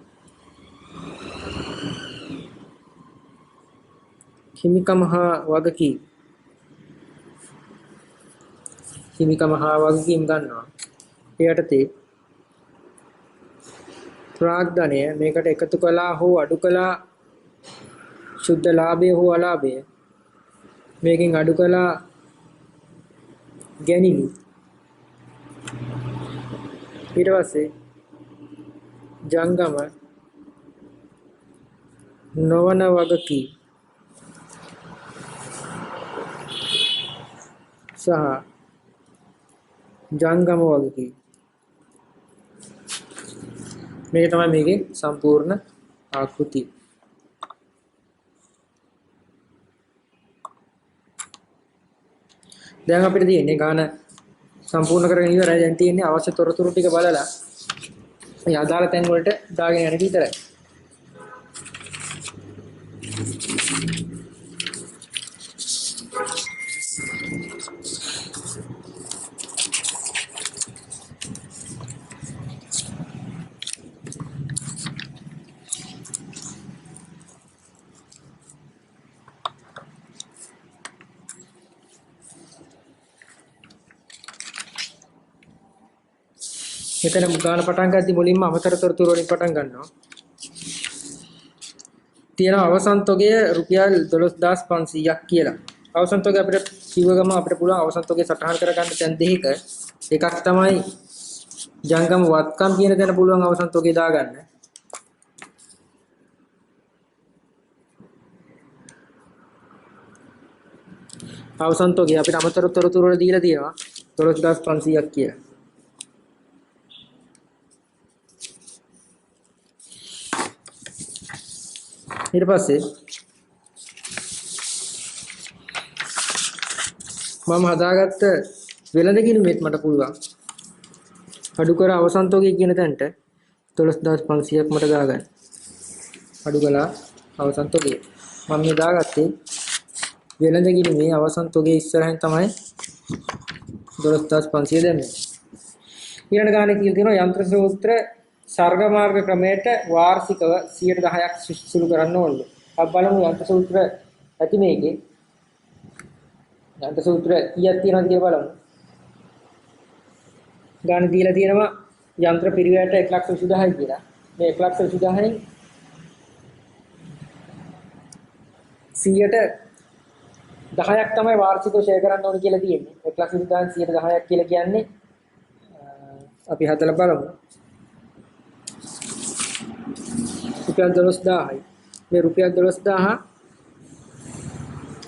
හිමිකම හා වගකීම් ගන්නවා එයටතේ ප්‍රාග්ධනය මේකට එකතු කළා හෝ අඩු කළා සුද්ධ ලාභය හෝ අලාභය මේකෙන් අඩු කළා ගැනිලු ඊට පස්සේ ජංගම නොවන වගකීම් සහ ජංගම වගකීම් මේක තමයි මේකේ සම්පූර්ණ ආකෘතිය දැන් අපිට තියෙන්නේ ගාන සම්පූර්ණ කරගෙන ඉවරයි දැන් තියෙන්නේ අවශ්‍ය තොරතුරු ටික බලලා මේ අදාළ තැන් වලට දාගෙන යන විතරයි මෙතන ගාන පටන් ගද්දි මුලින්ම අමතර තොරතුරු වලින් පටන් ගන්නවා. තියෙන අවසන් තොගය රුපියල් 12500ක් කියලා. අවසන් තොගය අපිට කිව්ව ගම අපිට පුළුවන් අවසන් තොගය සටහන් කරගන්න තැන් දෙකක එකක් තමයි ජංගම වත්කම් කියන තැන පුළුවන් අවසන් තොගය දාගන්න. අවසන් තොගේ අපිට අමතර තොරතුරු වල දීලා තියෙනවා 12500ක් කියලා. ඊට පස්සේ මම හදාගත්ත වෙළඳ ගිණුමෙත් මට පුළුවන් අඩු කර අවසන් තොගේ කියන තැනට 12500ක් මට දාගන්න. අඩු කළා අවසන් තොගේ. මම මේ දාගත්තේ වෙළඳ ගිණුමේ අවසන් තොගේ ඉස්සරහින් තමයි 12500 දැම්මේ. ඊළඟ ගානේ කියලා තියෙනවා යන්ත්‍ර සූත්‍ර සර්ග මාර්ග ක්‍රමයට වාර්ෂිකව 10%ක් සුළු කරන්න ඕනේ. අපි බලමු යන්ත්‍ර සූත්‍ර ඇති මේකේ. යන්ත්‍ර සූත්‍ර කීයක් තියෙනවද කියලා බලමු. ගාන දීලා තියෙනවා යන්ත්‍ර පිරිවැයට 1,20,000යි කියලා. මේ 1,20,000න් 10ක් තමයි වාර්ෂිකව ෂෙයා කරන්න ඕනේ කියලා තියෙන්නේ. 1,20,000න් 10ක් කියලා කියන්නේ අපි හදලා බලමු. රුපියල් 12000යි. මේ රුපියල් 12000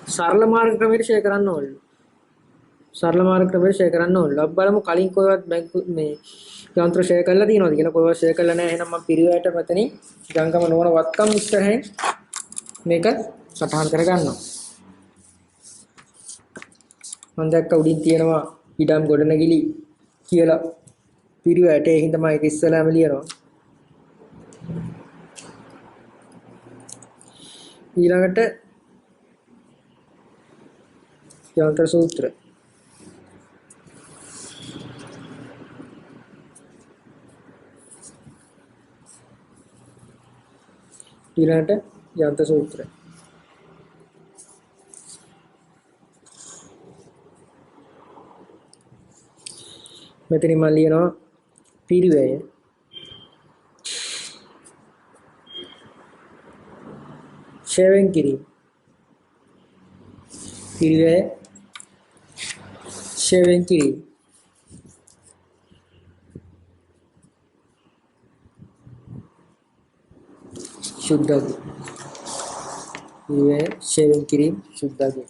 සරල මාර්ග ක්‍රමයට ෂෙයා කරන්න ඕනේ. සරල මාර්ග ක්‍රමයට ෂෙයා කරන්න ඕනේ. අපි බලමු කලින් කොයිවත් බැංකු මේ යන්ත්‍ර ෂෙයා කරලා තියෙනවද කියලා. කොයිවත් ෂෙයා කරලා නැහැ. එහෙනම් මම පිරිවැයට මෙතනින් ජංගම නොවන වත්කම් ඉස්සරහින් මේක සටහන් කරගන්නවා. මම දැක්ක උඩින් තියෙනවා ඉඩම් ගොඩනැගිලි කියලා පිරිවැයට. ඒ හින්දා මම ඒක ඉස්සලාම ලියනවා. ඊළඟට යන්ත්‍ර සූත්‍ර ඊළඟට යන්ත්‍ර සූත්‍ර මෙතනින් මම ලියනවා පිරිවැය ෂෙයාරින් කිරීම පිරිවැය ෂෙයාරින් කිරීම සුද්ධාගේ පිරිවැය ෂෙයාරින් කිරීම සුද්ධාගේ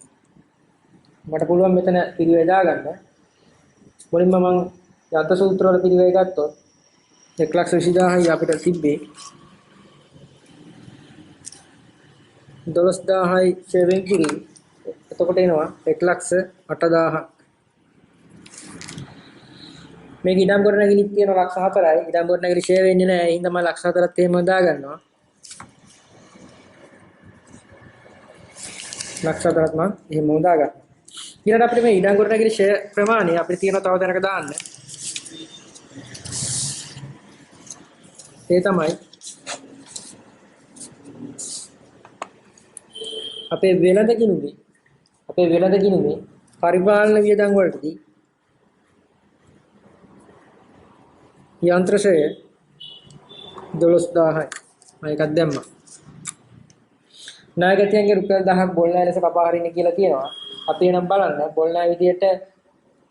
මට පුළුවන් මෙතන පිරිවැය දාගන්න මුලින්ම මම යන්ත්‍ර සූත්‍ර වල පිරිවැය ගත්තොත් 1,20,000යි අපිට තිබ්බේ 12000යි ෂෙයාරින් කිරීම එතකොට එනවා 1,08,000ක් මේක ඉඩම් ගොඩනැගිලිත් තියෙන 1,04,යි ඉඩම් ගොඩනැගිලි ෂෙයා වෙන්නේ නැහැ ඒ හින්දා මම 1,04,ත් එහෙම දාගන්නවා 1,04,ත් මම එහෙම දාගන්නවා ඊළඟට අපිට මේ ඉඩම් ගොඩනැගිලි ෂෙයා ප්‍රමාණය අපිට තියෙන තව තැනක දාන්න ඒ තමයි අපේ වෙළඳ ගිණුමේ පරිපාලන වියදම් වලටදී යන්ත්‍ර ෂෙයා 12000යි මම එකක් දැම්මා ණයගැතියන්ගේ රුපියල් 1000ක් බොල්නාය ලෙස කපා හරින්න කියලා කියනවා අපි එනම් බලන්න බොල්නාය විදියට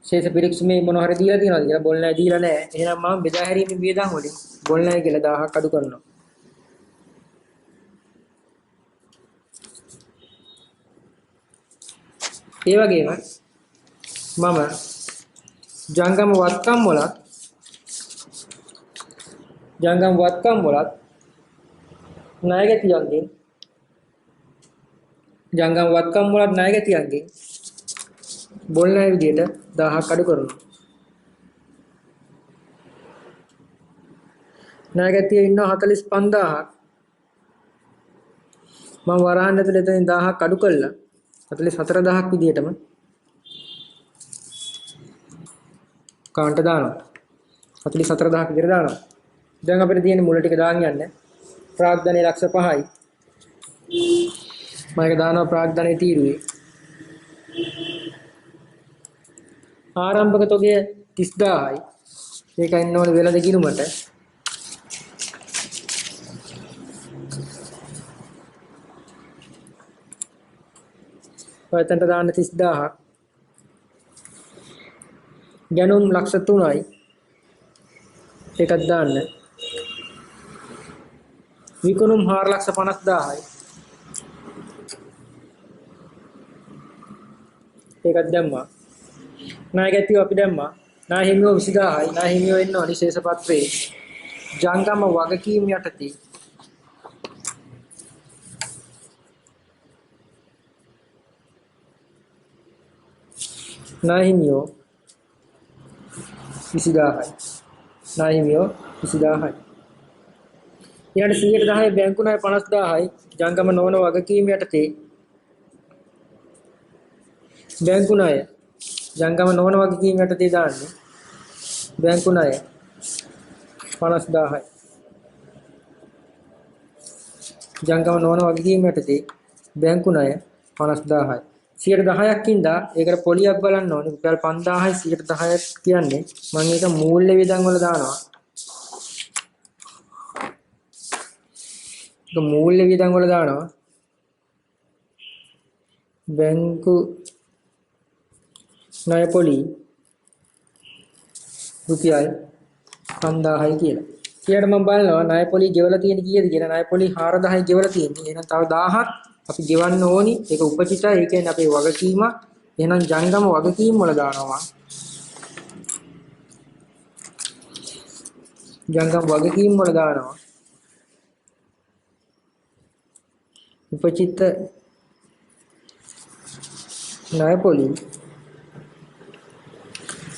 ශේෂ පිරික්සමේ මොන හරි දීලා තියෙනවද කියලා බොල්නාය දීලා නැහැ එහෙනම් මම බෙදා හැරීමේ වියදම් වලින් බොල්නාය කියලා 1000ක් අඩු කරනවා ඒ වගේම මම ජංගම වත්කම් වලත් ණයගැතියන්ගෙන් ජංගම වත්කම් වලත් ණයගැතියන්ගෙන් බොල්නාය විදියට 1000ක් අඩු කරනවා ණයගැතිය ඉන්නවා 45000ක් මම වරහන් ඇතුළේ එතනින් 1000ක් අඩු කළා 44000ක් විදියටම කාන්ට දානවා 44000ක් විතර දානවා දැන් අපිට තියෙන මුල ටික දාන්න යන්න ප්‍රාග්ධනයේ ලක්ෂ 5යි මම ඒක දානවා ප්‍රාග්ධනයේ තීරුවේ ආරම්භක තොගය 30000යි ඒක ඉන්න ඕනේ වෙළඳ ගිණුමට ඔයතන්ට දාන්න 30000ක් ගැනුම් ලක්ෂ 3යි ඒකත් දාන්න විකුණුම් 4,50,000යි ඒකත් දැම්මා. නායකත්වය අපි දැම්මා. නා හිමියෝ 20000යි. නා හිමියෝ ඉන්නවා නිශේෂ පත්‍රයේ. ජංගම වගකීම් යටතේ නා හිමියෝ 20000යි. නා හිමියෝ 20000යි. ඊට 110 බැංකු ණය 50000යි. ජංගම නොවන වගකීම් යටතේ බැංකු ණය ජංගම නොවන වගකීම් යටතේ දාන්නේ බැංකු ණය 50000යි. ජංගම නොවන වගකීම් යටතේ බැංකු ණය 50000යි. 10%ක් ඉඳලා ඒකට පොලියක් බලන්න ඕනේ. රුපියල් 5000යි 10%ක් කියන්නේ මම ඒක මූල්‍ය වියදම් වල දානවා. ඒක මූල්‍ය වියදම් වල දානවා. බැංකු ණය පොලි රුපියල් 5000යි කියලා. ඊට මම බලනවා ණය පොලි ගෙවලා තියෙන කීයද කියලා. ණය පොලි 4000යි ගෙවලා තියෙන්නේ. එහෙනම් තව 1000ක් අපි ගෙවන්න ඕනි. ඒක උපචිතයි. ඒ කියන්නේ අපේ වගකීම. එහෙනම් ජංගම වගකීම් වල දානවා. ජංගම වගකීම් වල දානවා. උපචිත ණය පොලි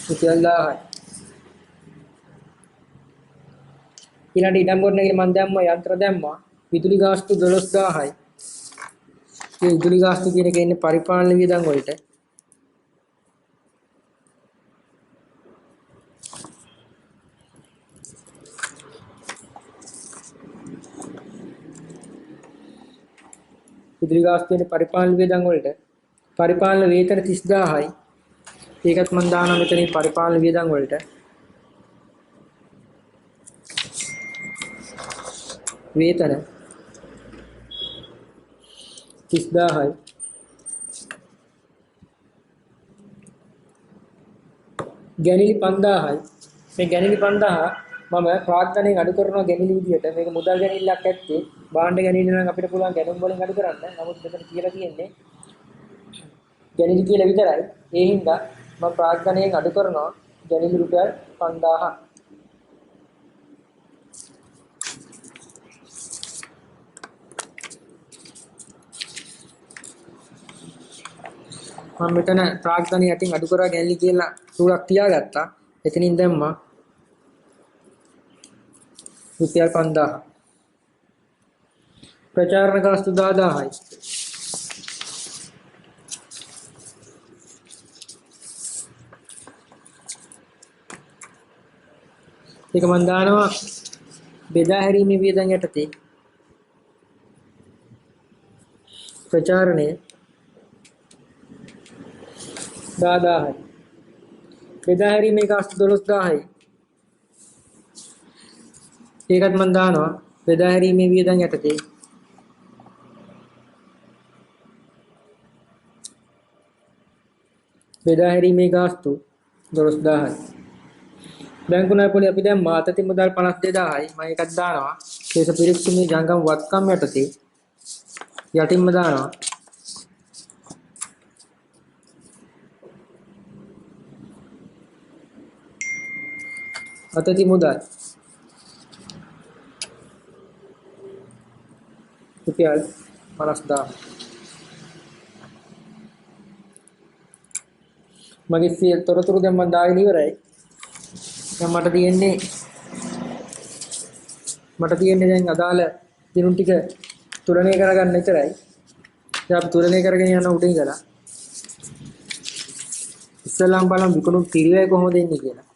රුපියල් 1000යි. ඊළඟ ඉඩම් ගොඩනැගිලි මම දැම්මා යන්ත්‍ර දැම්මා. විදුලි ගාස්තු 12000යි. මේ විදුලි ගාස්තු කියන එක ඉන්නේ පරිපාලන වියදම් වලට. විදුලි ගාස්තු ඉන්නේ පරිපාලන වියදම් වලට. පරිපාලන වේතන 30000යි. ඒකත් මම දානවා මෙතනින් පරිපාලන වියදම් වලට. වේතන 30000යි. ගැනිලි 5000යි. මේ ගැනිලි 5000 මම ප්‍රාග්ධනයෙන් අඩු කරනවා ගැනිලි විදියට. මේක මුදල් ගැනිල්ලක් ඇත්තේ. භාණ්ඩ ගැනිල්ල නම් අපිට පුළුවන් ගැනුම් වලින් අඩු කරන්න. නමුත් මෙතන කියලා තියෙන්නේ ගැනිලි කියලා විතරයි. ඒ හින්දා මම ප්‍රාග්ධනයෙන් අඩු කරනවා ගැනිලි රුපියල් 5000ක්. මම මෙතන ප්‍රාග්ධනය යටින් අඩු කරා ගැනිලි කියලා රුලක් තියාගත්තා. එතනින් දැම්මා රුපියල් 5000. ප්‍රචාරණ ගාස්තු 10000යි. ඒක මම දානවා බෙදා හැරීමේ වියදම් යටතේ. ප්‍රචාරණය 10000යි. බෙදා හැරීමේ ගාස්තු 12000යි. ඒකත් මම දානවා බෙදා හැරීමේ වියදම් යටතේ. බෙදා හැරීමේ ගාස්තු 12000යි. බැංකු ණය පොලි අපි දැන් මාතති මුදල් 52000යි. මම ඒකත් දානවා. ශේෂ පිරික්සීමේ ජංගම වත්කම් යටතේ යටින්ම දානවා. අතති මුදල් රුපියල් 50000. මගේ සියලු තොරතුරු දැන් මම දාගෙන ඉවරයි. දැන් මට තියෙන්නේ දැන් අදාළ දිනුම් ටික තුලනය කරගන්න විතරයි. දැන් අපි තුලනය කරගෙන යන උඩින් ඉඳලා ඉස්සෙල්ලාම බලමු විකුණු පිරිවැය කොහොමද එන්නේ කියලා.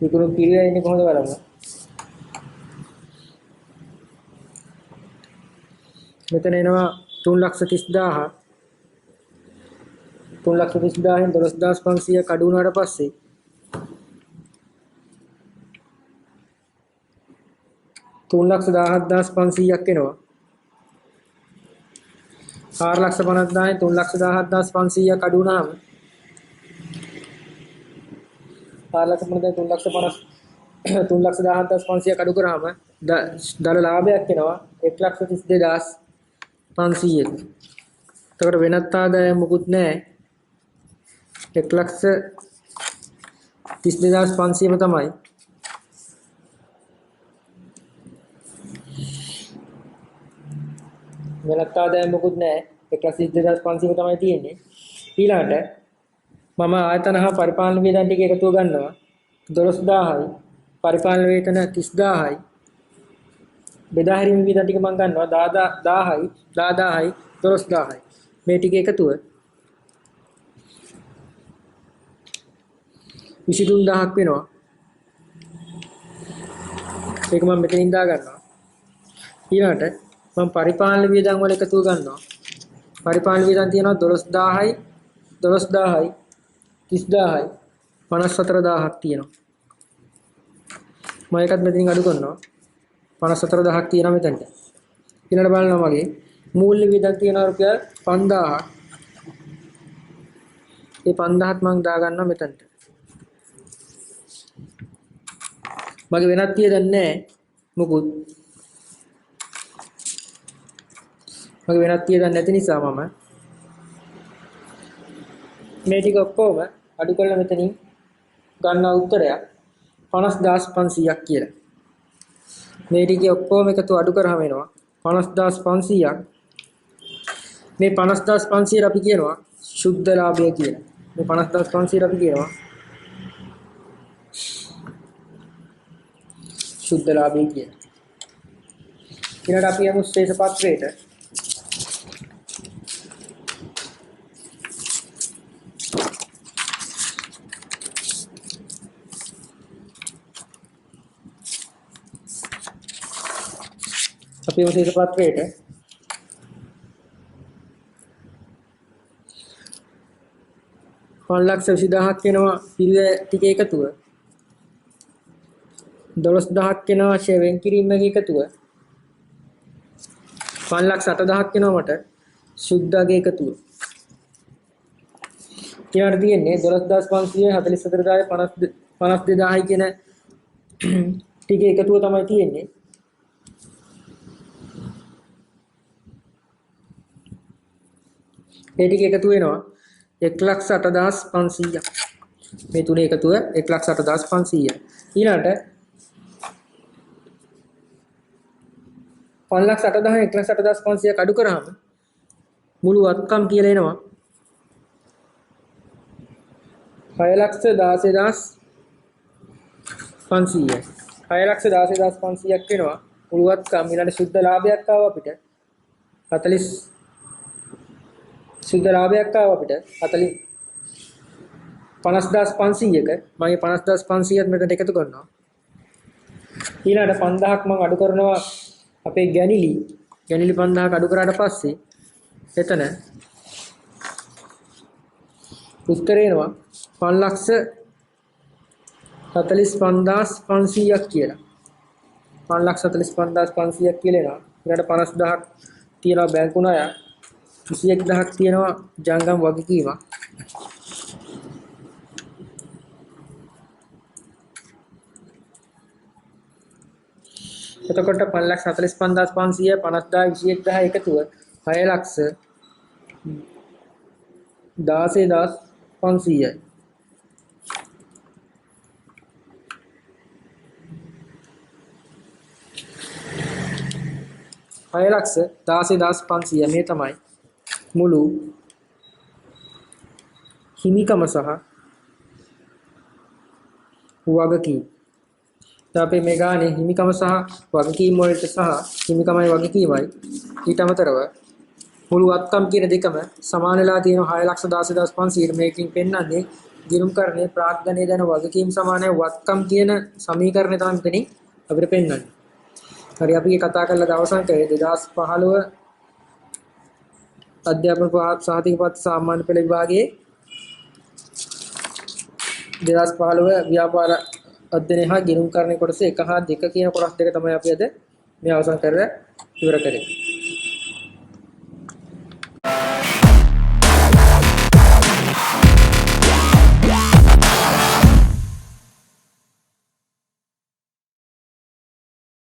විකුණු පිරිවැය එන්නේ කොහොමද බලමු. මෙතන එනවා 330000. 330000න් 12500 කඩු වුණාට පස්සේ 317500ක් එනවා. 450000න් 317500ක් අඩු වුණාම 315000ක් අඩු කරාම දල ලාභයක් එනවා 132500. එතකොට වෙනත් ආදායම් මොකුත් නැහැ. 1,32,500ම තමයි. වෙනත් ආදායම් මොකුත් නැහැ. 1,32,500ම තමයි තියෙන්නේ. ඊළඟට මම ආයතන හා පරිපාලන වේතන ටික එකතුව ගන්නවා 12000යි. පරිපාලන වේතන 30000යි. බෙදා හැරීම වේතන ටික මම ගන්නවා 10000යි 12000යි. මේ ටික එකතුව 23000ක් වෙනවා. ඒක මම මෙතනින් දා ගන්නවා. ඊළඟට මම පරිපාලන වියදම් වල එකතුව ගන්නවා. පරිපාලන වියදම් තියෙනවා 12000යි 30000යි 54000ක් තියෙනවා. මම ඒකත් මෙතනින් අඩු කරනවා. 54000ක් තියෙනවා මෙතනට. ඊළඟට බලනවා මගේ මූල්‍ය වියදම් තියෙනවා රුපියල් 5000ක්. ඒ 5000ත් මම දා ගන්නවා මෙතනට. මගේ වෙනත් වියදම් නැහැ මොකුත්. මගේ වෙනත් වියදම් නැති නිසා මම මේ ටික ඔක්කොම අඩු කරලා මෙතනින් ගන්න උත්තරයක් 50500ක් කියලා. මේ ටික ඔක්කොම එකතු අඩු කරාම එනවා 50500ක්. මේ 50500 අපි කියනවා සුද්ධ ලාභය කියලා. මේ 50500 අපි කියනවා සුද්ධ ලාභය කියලා. ඊළඟට අපි යමු ශේෂ පත්‍රයට. අපි යමු ශේෂ පත්‍රයට. පන්ලක්ෂ 20000ක් වෙනවා පිළ ටික එකතුව. 12000ක් වෙනවා ෂෙ වෙන් කිරීම එකතුව. 5,80,000ක් වෙනවා මට සුද්ධගේ එකතුව. ඊළඟට තියෙන්නේ 12500 44000 52000යි කියන ටික එකතුව තමයි තියෙන්නේ. මේ ටික එකතු වෙනවා 1,08,500ක්. මේ තුනේ එකතුව 1,08,500යි. ඊළඟට 5,08,000 1,08,500ක් අඩු කරාම මුළු වත්කම් කියලා එනවා 6,16,500යි. 6,16,500ක් වෙනවා මුළු වත්කම්. ඊළඟ සුද්ධ ලාභයක් ආව අපිට 40 සුද්ධ ලාභයක් ආව අපිට 50,500ක. මම 50,500ත් මෙතනට එකතු කරනවා. ඊළඟට 5000ක් මම අඩු කරනවා අපේ ගැනිලි 5000ක් අඩු කරාට පස්සේ එතන උත්තරේ එනවා 5,45,500ක් කියලා. 5,45,500ක් කියලා එනවා. ඊළඟට 50,000ක් තියෙනවා බැංකු ණය. 21000ක් තියෙනවා ජංගම් වගකීමක්. එතකොට 5,45,500 50,000 21000 එකතුව 6,16,500යි. 6,16,500 මේ තමයි මුළු හිමිකම සහ වගකීම්. අපි මේ ගානේ හිමිකම සහ වගකීම් වලට සහ හිමිකමයි වගකීමයි ඊට අමතරව මුළු වත්කම් කියන දෙකම සමාන වෙලා තියෙන 6,16,500 මේකකින් පෙන්වන්නේ ගිණුම්කරණයේ ප්‍රාග්ධනයේ දන වගකීම් සමානයි වත්කම් කියන සමීකරණය තමයි මෙතනින් අපිට පෙන්වන්නේ. හරි අපි කතා කරලා අවසන් කරේ 2015 අධ්‍යාපන සහතික පත් සාමාන්‍ය පෙළ විභාගයේ 2015 ව්‍යාපාර අධ්‍යයනය හා ගිණුම්කරණයේ කොටස 1 හා 2 කියන කොටස් දෙක තමයි අපි අද මේ අවසන් කරලා ඉවර කරේ.